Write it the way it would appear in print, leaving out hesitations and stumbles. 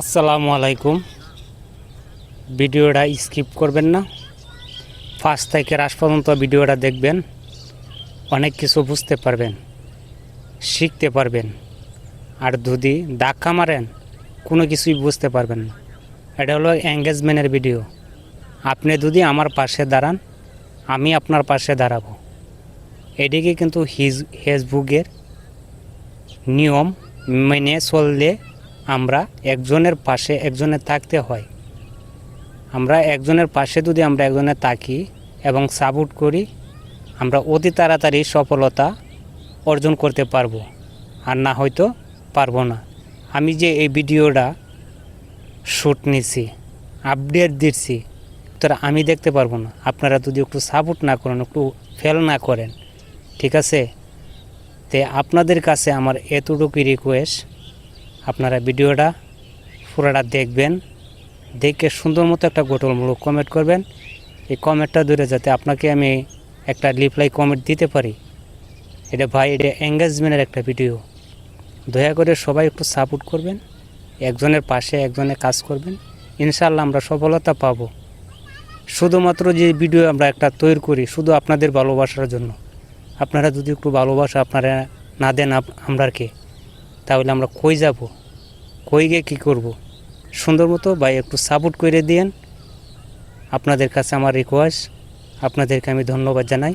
আসসালামু আলাইকুম। ভিডিওটা স্কিপ করবেন না, ফার্স্ট থেকে লাস্ট পর্যন্ত ভিডিওটা দেখবেন। অনেক কিছু বুঝতে পারবেন, শিখতে পারবেন। আর যদি ধাক্কা মারেন কোনো কিছুই বুঝতে পারবেন না। এটা হলো এঙ্গেজমেন্টের ভিডিও। আপনি যদি আমার পাশে দাঁড়ান, আমি আপনার পাশে দাঁড়াবো। এদিকে কিন্তু ফেসবুকের নিয়ম মেনে চললে আমরা একজনের পাশে একজনের থাকতে হয়। আমরা একজনের পাশে যদি আমরা একজনের থাকি এবং সাপোর্ট করি, আমরা অতি তাড়াতাড়ি সফলতা অর্জন করতে পারবো, আর না হয়তো পারবো না। আমি যে এই ভিডিওটা শ্যুট নিছি, আপডেট দিচ্ছি, তারা আমি দেখতে পারবো না আপনারা যদি একটু সাপোর্ট না করেন, একটু ফেল না করেন। ঠিক আছে? তে আপনাদের কাছে আমার এতটুকুই রিকোয়েস্ট, আপনারা ভিডিওটা পুরোটা দেখবেন, দেখে সুন্দর মতো একটা গঠনমূলক কমেন্ট করবেন। এই কমেন্টটা ধরে যাতে আপনাকে আমি একটা রিপ্লাই কমেন্ট দিতে পারি। এটা ভাই, এটা এঙ্গেজমেন্টের একটা ভিডিও। দয়া করে সবাই একটু সাপোর্ট করবেন, একজনের পাশে একজনের কাজ করবেন। ইনশাআল্লাহ আমরা সফলতা পাব। শুধুমাত্র যে ভিডিও আমরা একটা তৈরি করি শুধু আপনাদের ভালোবাসার জন্য। আপনারা যদি একটু ভালোবাসা আপনারা না দেন আমরাকে, তাহলে আমরা কই যাব, কই গিয়ে কী করব? সুন্দর মতো ভাই একটু সাপোর্ট করে দিয়েন। আপনাদের কাছে আমার রিকোয়েস্ট, আপনাদেরকে আমি ধন্যবাদ জানাই।